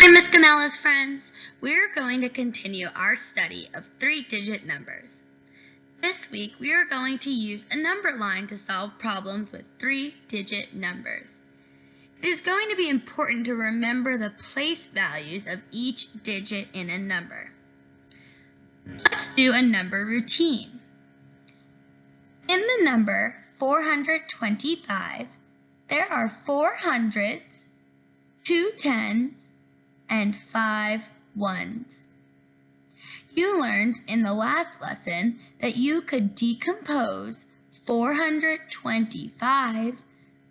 Hi, Miss Gamella's friends. We're going to continue our study of three-digit numbers. This week, we are going to use a number line to solve problems with three-digit numbers. It is going to be important to remember the place values of each digit in a number. Let's do a number routine. In the number 425, there are 4 hundreds, 2 tens, and 5 ones. You learned in the last lesson that you could decompose 425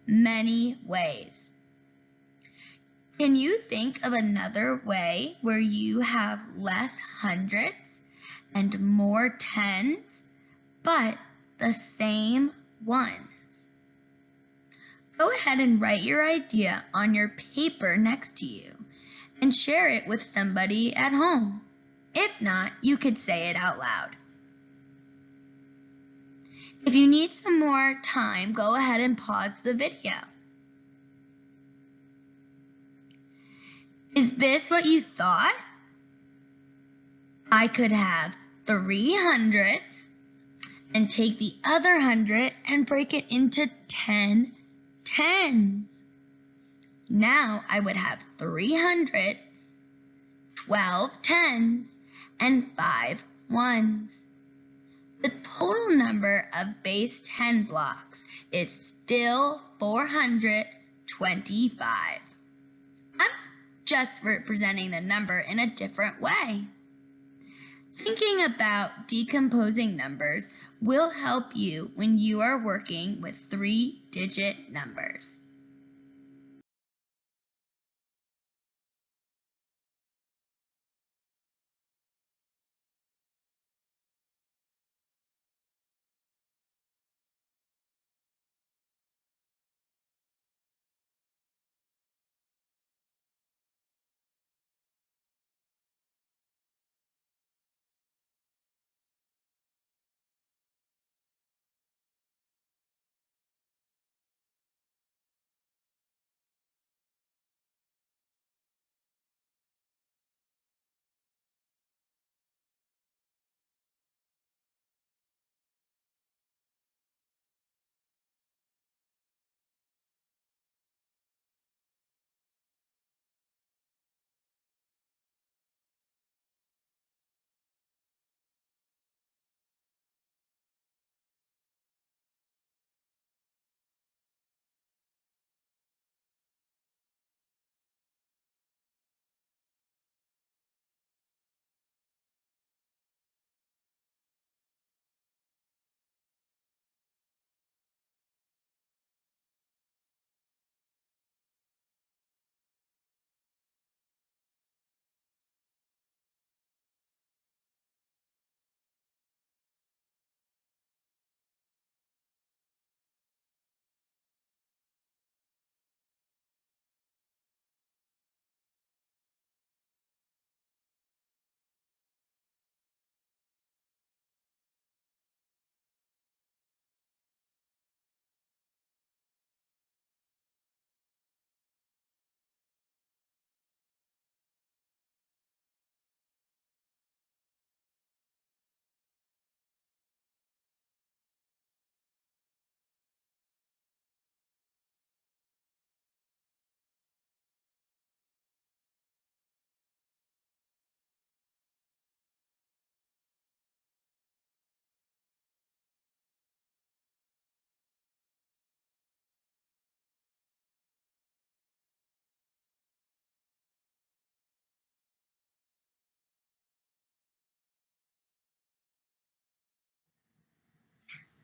many ways. Can you think of another way where you have less hundreds and more tens, but the same ones? Go ahead and write your idea on your paper next to you and share it with somebody at home. If not, you could say it out loud. If you need some more time, go ahead and pause the video. Is this what you thought? I could have 3 hundreds and take the other 100 and break it into 10 tens. Now I would have 3 hundreds, 12 tens, and 5 ones. The total number of base 10 blocks is still 425. I'm just representing the number in a different way. Thinking about decomposing numbers will help you when you are working with three-digit numbers.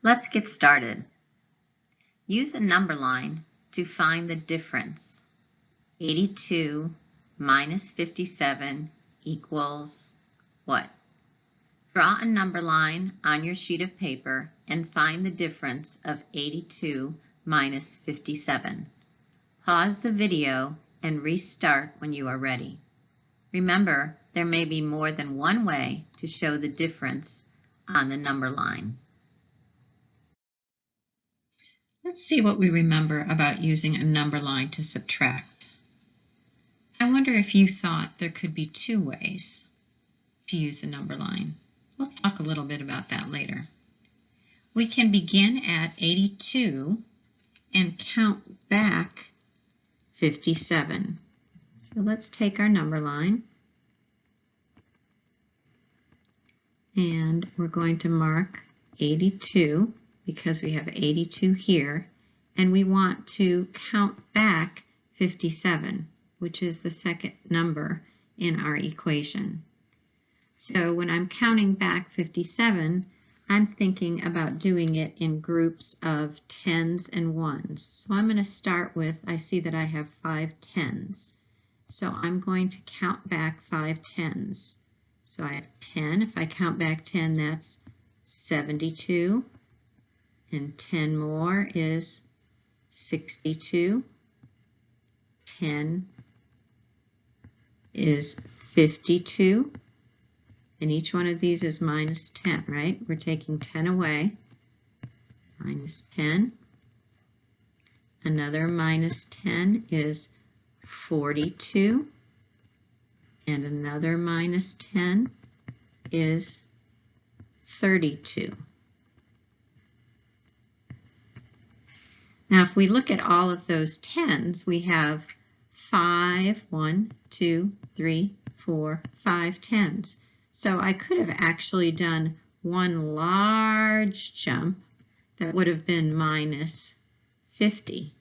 Let's get started. Use a number line to find the difference. 82 minus 57 equals what? Draw a number line on your sheet of paper and find the difference of 82 minus 57. Pause the video and restart when you are ready. Remember, there may be more than one way to show the difference on the number line. Let's see what we remember about using a number line to subtract. I wonder if you thought there could be two ways to use the number line. We'll talk a little bit about that later. We can begin at 82 and count back 57. So let's take our number line and we're going to mark 82 because we have 82 here, and we want to count back 57, which is the second number in our equation. So when I'm counting back 57, I'm thinking about doing it in groups of tens and ones. So I'm going to start with, I see that I have 5 tens. So I'm going to count back 5 tens. So I have 10. If I count back 10, that's 72. And 10 more is 62. 10 is 52. And each one of these is minus 10, right? We're taking 10 away. Minus 10. Another minus 10 is 42. And another minus 10 is 32. Now, if we look at all of those tens, we have 5, 1, 2, 3, 4, 5 tens. So I could have actually done one large jump that would have been minus 50.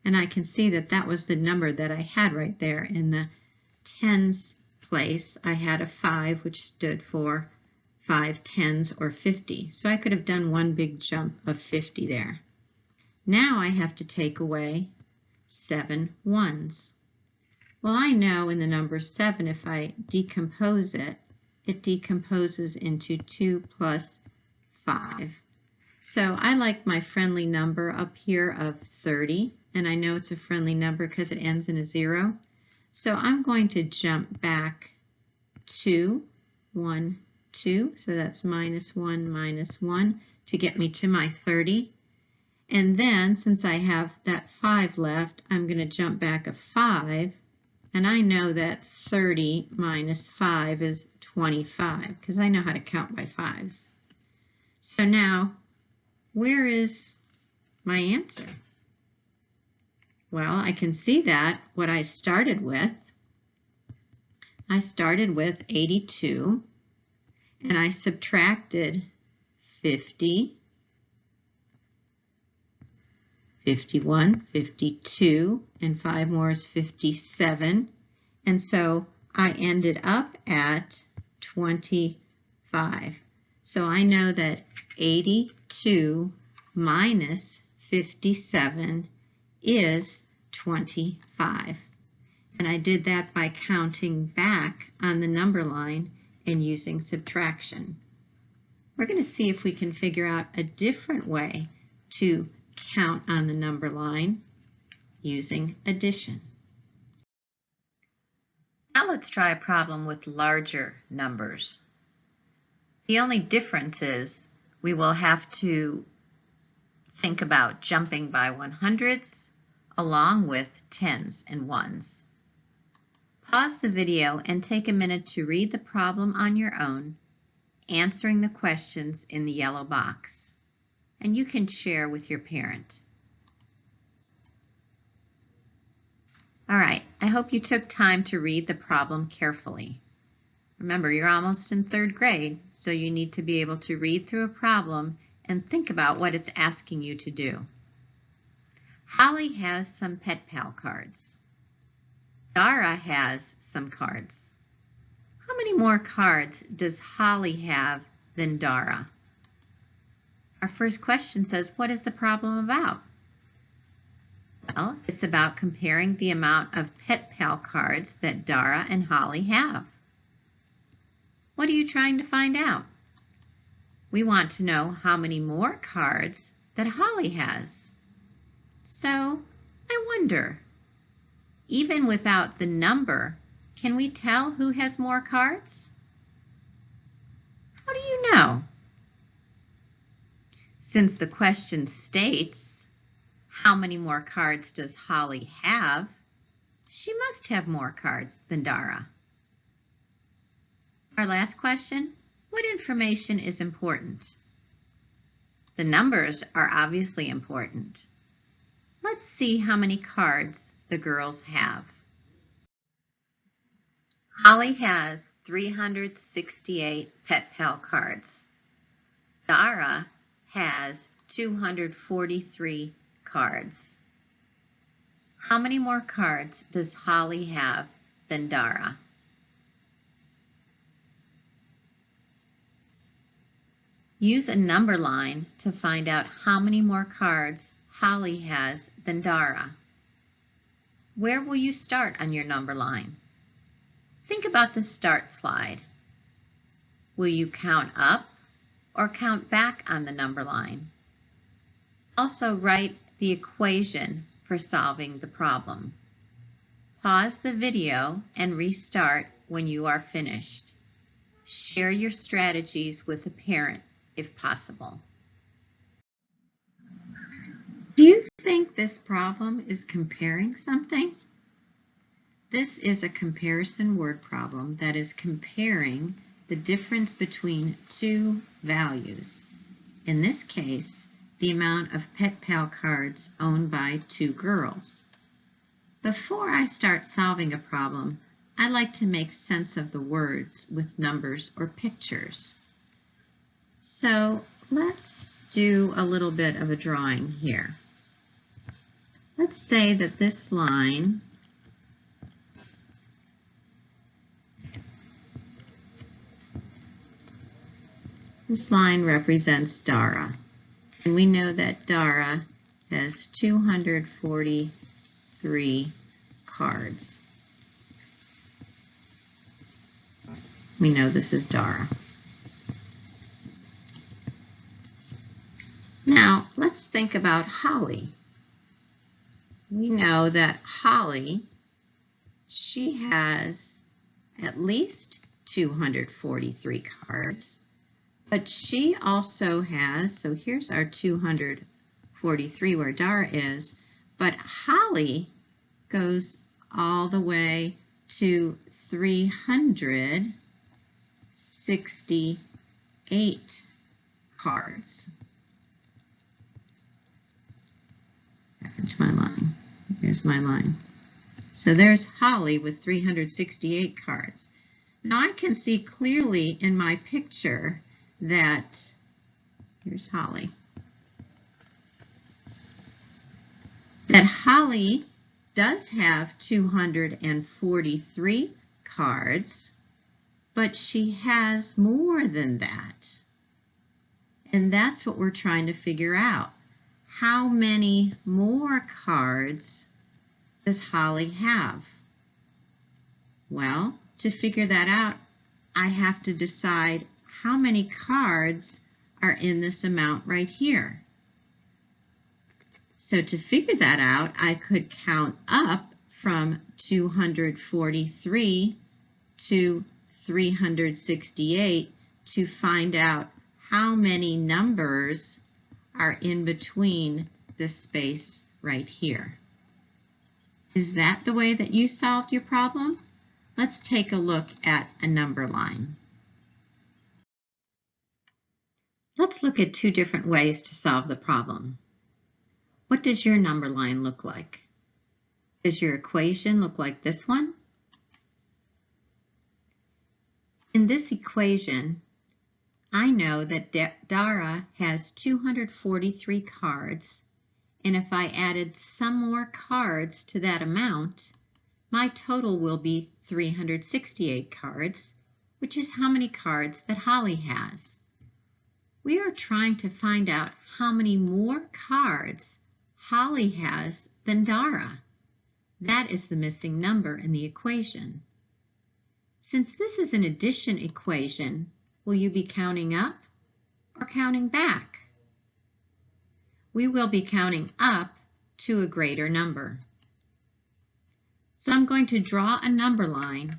And I can see that that was the number that I had right there. In the tens place, I had a 5, which stood for 5 tens or 50. So I could have done one big jump of 50 there. Now I have to take away 7 ones. Well, I know in the number 7, if I decompose it, it decomposes into 2 plus 5. So I like my friendly number up here of 30, and I know it's a friendly number because it ends in a 0. So I'm going to jump back 2, 1, 2, so that's minus 1 to get me to my 30. And then, since I have that 5 left, I'm going to jump back a 5, and I know that 30 minus 5 is 25, because I know how to count by 5s. So now, where is my answer? Well, I can see that what I started with 82, and I subtracted 50, 51, 52, and 5 more is 57. And so I ended up at 25. So I know that 82 minus 57 is 25. And I did that by counting back on the number line and using subtraction. We're going to see if we can figure out a different way to count on the number line using addition. Now let's try a problem with larger numbers. The only difference is we will have to think about jumping by 100ths along with tens and ones. Pause the video and take a minute to read the problem on your own, answering the questions in the yellow box, and you can share with your parent. All right, I hope you took time to read the problem carefully. Remember, you're almost in 3rd grade, so you need to be able to read through a problem and think about what it's asking you to do. Holly has some Pet Pal cards. Dara has some cards. How many more cards does Holly have than Dara? Our first question says, what is the problem about? Well, it's about comparing the amount of Pet Pal cards that Dara and Holly have. What are you trying to find out? We want to know how many more cards that Holly has. So, I wonder, even without the number, can we tell who has more cards? How do you know? Since the question states, how many more cards does Holly have? She must have more cards than Dara. Our last question, what information is important? The numbers are obviously important. Let's see how many cards the girls have. Holly has 368 Pet Pal cards. Dara has 243 cards. How many more cards does Holly have than Dara? Use a number line to find out how many more cards Holly has than Dara. Where will you start on your number line? Think about the start slide. Will you count up or count back on the number line? Also write the equation for solving the problem. Pause the video and restart when you are finished. Share your strategies with a parent if possible. Do you think this problem is comparing something? This is a comparison word problem that is comparing the difference between two values. In this case, the amount of Pet Pal cards owned by two girls. Before I start solving a problem, I like to make sense of the words with numbers or pictures. So let's do a little bit of a drawing here. Let's say that this line represents Dara. And we know that Dara has 243 cards. We know this is Dara. Now, let's think about Holly. We know that Holly, she has at least 243 cards. But she also has, so here's our 243 where Dara is, but Holly goes all the way to 368 cards. Back into my line. There's my line. So there's Holly with 368 cards. Now I can see clearly in my picture that, here's Holly, that Holly does have 243 cards, but she has more than that. And that's what we're trying to figure out. How many more cards does Holly have? Well, to figure that out, I have to decide how many cards are in this amount right here. So to figure that out, I could count up from 243 to 368 to find out how many numbers are in between this space right here. Is that the way that you solved your problem? Let's take a look at a number line. Let's look at two different ways to solve the problem. What does your number line look like? Does your equation look like this one? In this equation, I know that Dara has 243 cards, and if I added some more cards to that amount, my total will be 368 cards, which is how many cards that Holly has. We are trying to find out how many more cards Holly has than Dara. That is the missing number in the equation. Since this is an addition equation, will you be counting up or counting back? We will be counting up to a greater number. So I'm going to draw a number line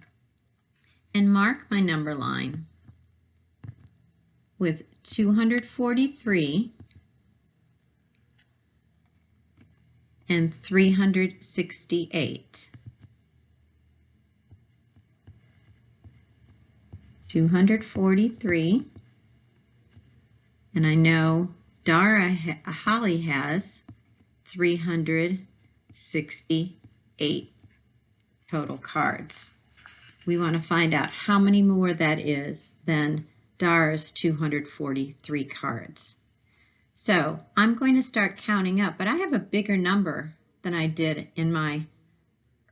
and mark my number line with 243 and 368. 243. And I know Holly has 368 total cards. We want to find out how many more that is than Dara's 243 cards. So I'm going to start counting up, but I have a bigger number than I did in my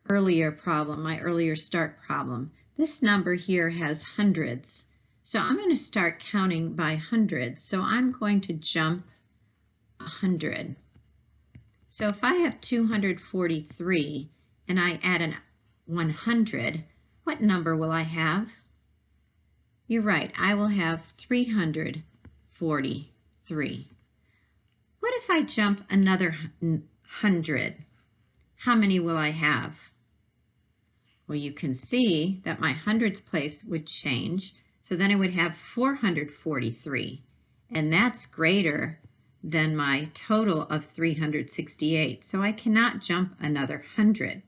earlier problem, my earlier start problem. This number here has hundreds. So I'm going to start counting by hundreds. So I'm going to jump 100. So if I have 243 and I add an 100, what number will I have? You're right, I will have 343. What if I jump another 100? How many will I have? Well, you can see that my hundreds place would change. So then I would have 443, and that's greater than my total of 368. So I cannot jump another 100.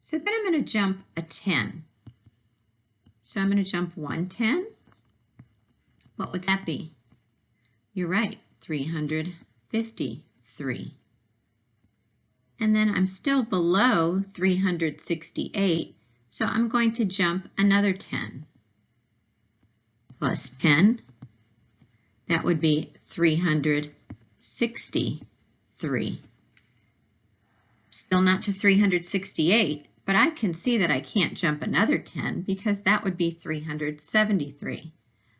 So then I'm going to jump a 10. So I'm going to jump 110. What would that be? You're right, 353. And then I'm still below 368, so I'm going to jump another 10. Plus 10, that would be 363. Still not to 368, but I can see that I can't jump another 10 because that would be 373.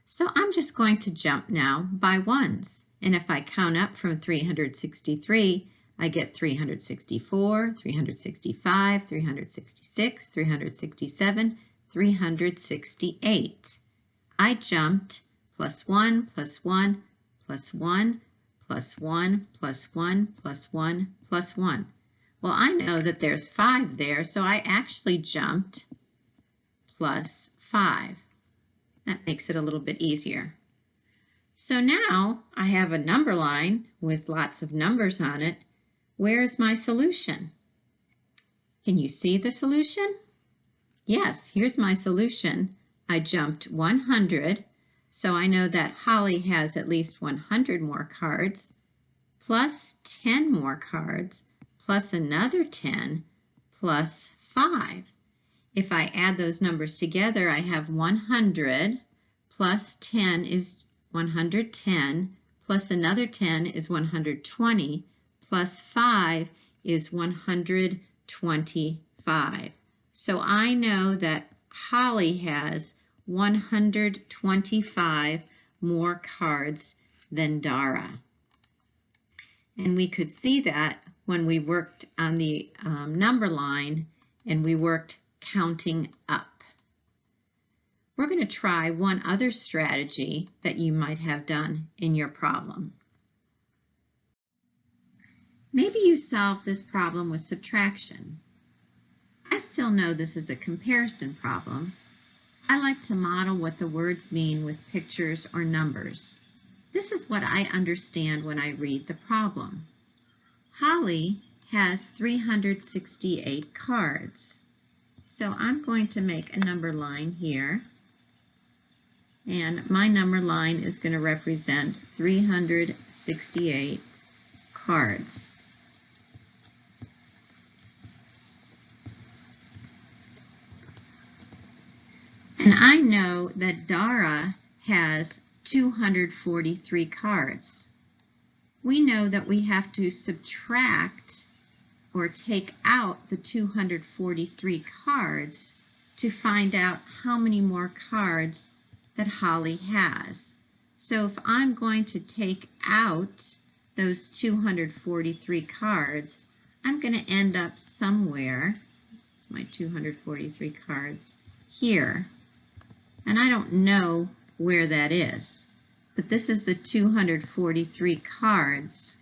So I'm just going to jump now by ones. And if I count up from 363, I get 364, 365, 366, 367, 368. I jumped plus 1, plus 1, plus 1, plus 1, plus 1, plus 1, plus 1. Well, I know that there's 5 there, so I actually jumped plus 5. That makes it a little bit easier. So now I have a number line with lots of numbers on it. Where's my solution? Can you see the solution? Yes, here's my solution. I jumped 100, so I know that Holly has at least 100 more cards, plus 10 more cards, plus another 10, plus 5. If I add those numbers together, I have 100 plus 10 is 110, plus another 10 is 120, plus 5 is 125. So I know that Holly has 125 more cards than Dara. And we could see that when we worked on the number line and we worked counting up. We're going to try one other strategy that you might have done in your problem. Maybe you solved this problem with subtraction. I still know this is a comparison problem. I like to model what the words mean with pictures or numbers. This is what I understand when I read the problem. Holly has 368 cards. So I'm going to make a number line here. And my number line is going to represent 368 cards. And I know that Dara has 243 cards. We know that we have to subtract or take out the 243 cards to find out how many more cards that Holly has. So if I'm going to take out those 243 cards, I'm going to end up somewhere, it's my 243 cards, here. And I don't know where that is, but this is the 243 cards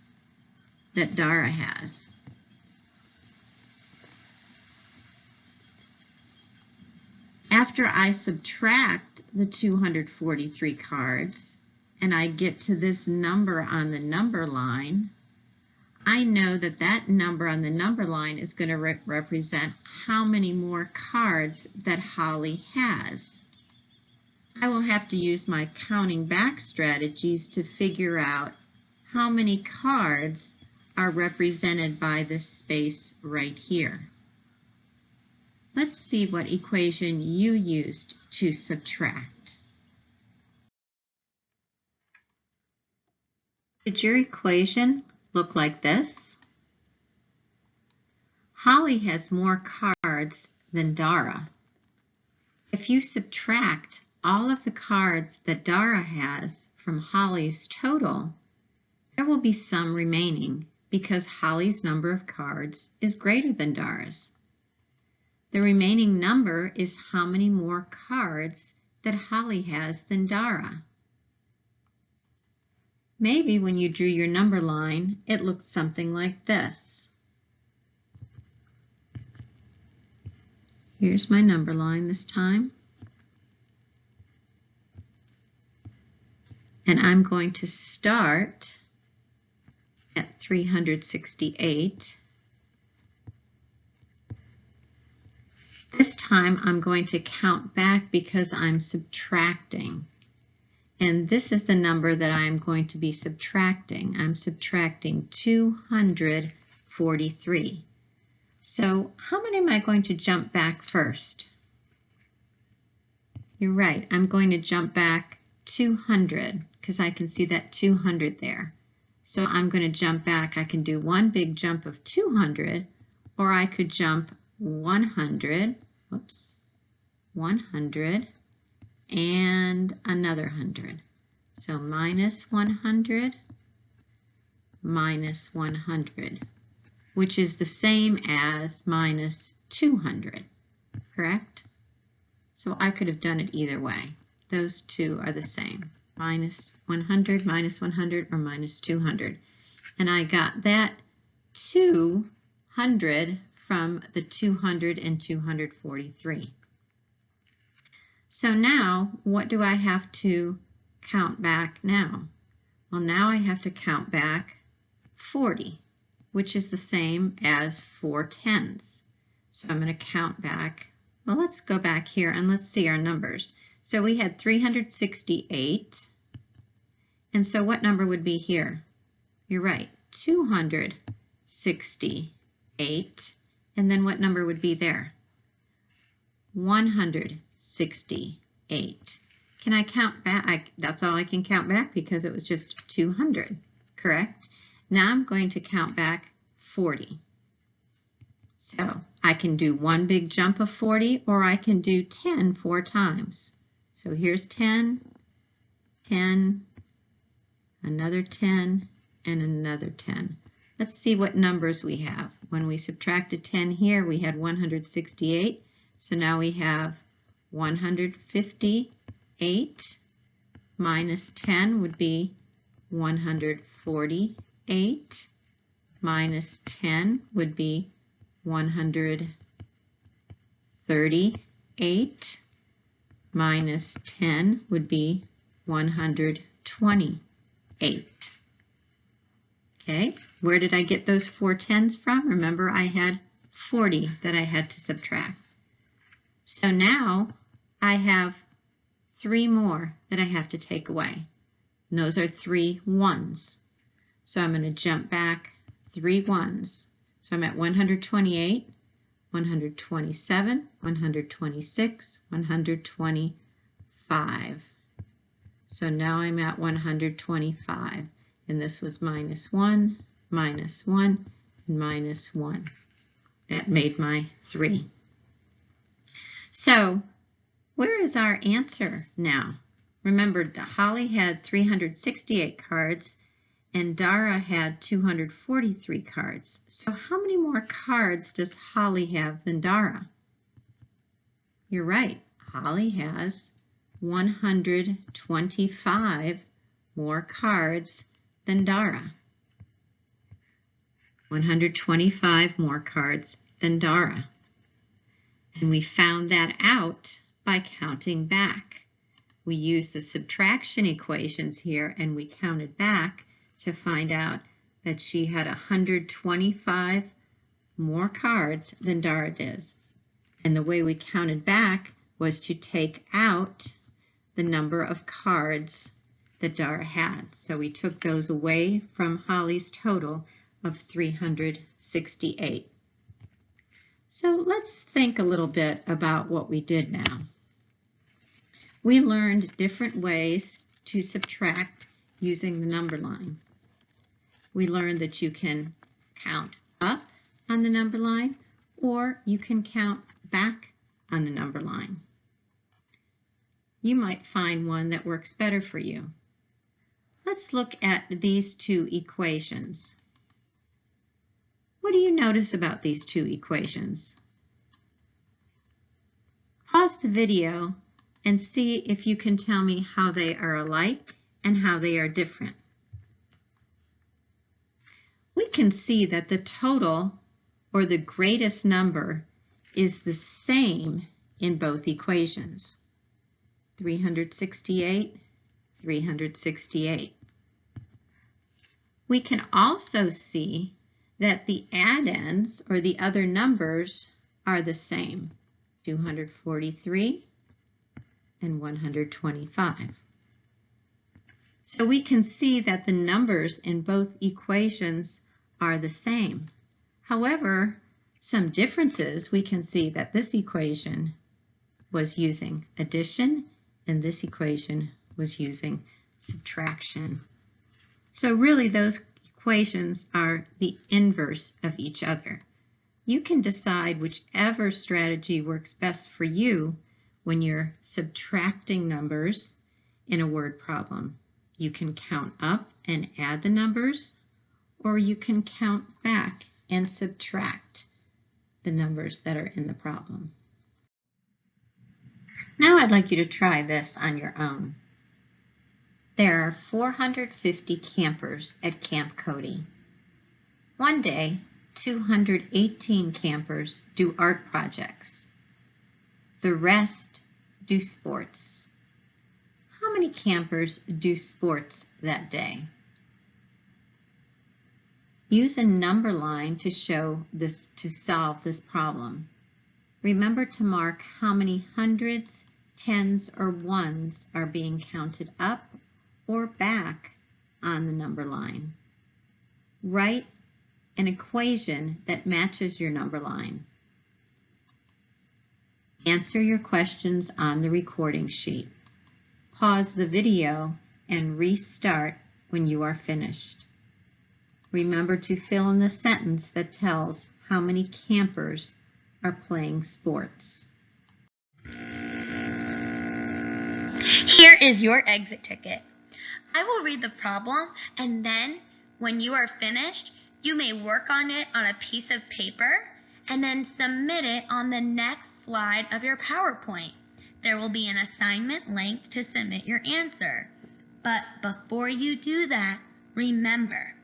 that Dara has. After I subtract the 243 cards and I get to this number on the number line, I know that that number on the number line is going to represent how many more cards that Holly has. I will have to use my counting back strategies to figure out how many cards are represented by this space right here. Let's see what equation you used to subtract. Did your equation look like this? Holly has more cards than Dara. If you subtract all of the cards that Dara has from Holly's total, there will be some remaining because Holly's number of cards is greater than Dara's. The remaining number is how many more cards that Holly has than Dara. Maybe when you drew your number line, it looked something like this. Here's my number line this time. And I'm going to start at 368. This time I'm going to count back because I'm subtracting. And this is the number that I'm going to be subtracting. I'm subtracting 243. So how many am I going to jump back first? You're right, I'm going to jump back 200 because I can see that 200 there. So I'm going to jump back. I can do one big jump of 200, or I could jump 100, 100, and another 100. So minus 100, minus 100, which is the same as minus 200, correct? So I could have done it either way. Those two are the same, minus 100, or minus 200. And I got that 200 from the 200 and 243. So now, what do I have to count back now? Well, now I have to count back 40, which is the same as 4 tens. So I'm going to count back. Well, let's go back here and let's see our numbers. So we had 368. And so what number would be here? You're right, 268. And then what number would be there? 168. Can I count back? That's all I can count back because it was just 200, correct? Now I'm going to count back 40. So I can do one big jump of 40, or I can do 10 4 times. So here's 10, 10, another 10, and another 10. Let's see what numbers we have. When we subtracted 10 here, we had 168. So now we have 158 minus 10 would be 148. Minus 10 would be 138. Minus 10 would be 128. Okay, where did I get those 4 tens from? Remember, I had 40 that I had to subtract. So now I have 3 more that I have to take away. And those are 3 ones. So I'm going to jump back 3 ones. So I'm at 128, 127, 126, 125. So now I'm at 125. And this was minus 1, minus 1, and minus 1. That made my 3. So where is our answer now? Remember, Holly had 368 cards and Dara had 243 cards. So how many more cards does Holly have than Dara? You're right, Holly has 125 more cards than Dara. 125 more cards than Dara. And we found that out by counting back. We used the subtraction equations here and we counted back to find out that she had 125 more cards than Dara does. And the way we counted back was to take out the number of cards that Dara had. So we took those away from Holly's total of 368. So let's think a little bit about what we did now. We learned different ways to subtract using the number line. We learned that you can count up on the number line, or you can count back on the number line. You might find one that works better for you. Let's look at these two equations. What do you notice about these two equations? Pause the video and see if you can tell me how they are alike and how they are different. We can see that the total, or the greatest number, is the same in both equations. 368, 368. We can also see that the addends, or the other numbers, are the same, 243 and 125. So we can see that the numbers in both equations are the same. However, some differences, we can see that this equation was using addition and this equation was using subtraction. So really those equations are the inverse of each other. You can decide whichever strategy works best for you when you're subtracting numbers in a word problem. You can count up and add the numbers, or you can count back and subtract the numbers that are in the problem. Now I'd like you to try this on your own. There are 450 campers at Camp Cody. One day, 218 campers do art projects. The rest do sports. How many campers do sports that day? Use a number line to solve this problem. Remember to mark how many hundreds, tens, or ones are being counted up or back on the number line. Write an equation that matches your number line. Answer your questions on the recording sheet. Pause the video and restart when you are finished. Remember to fill in the sentence that tells how many campers are playing sports. Here is your exit ticket. I will read the problem, and then when you are finished, you may work on it on a piece of paper and then submit it on the next slide of your PowerPoint. There will be an assignment link to submit your answer. But before you do that, remember,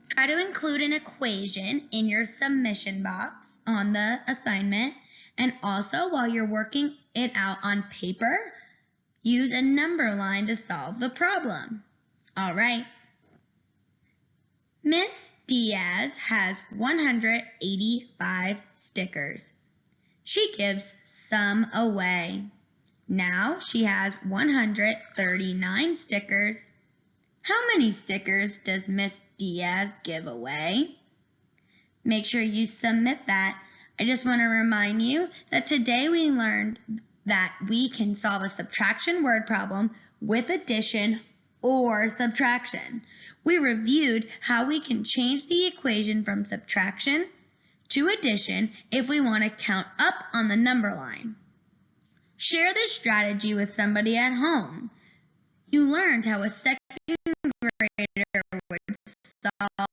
try to include an equation in your submission box on the assignment, and also while you're working it out on paper, use a number line to solve the problem. All right. Miss Diaz has 185 stickers. She gives some away. Now she has 139 stickers. How many stickers does Miss Diaz give away? Make sure you submit that. I just want to remind you that today we learned that we can solve a subtraction word problem with addition or subtraction. We reviewed how we can change the equation from subtraction to addition if we want to count up on the number line. Share this strategy with somebody at home. You learned how a second grader would solve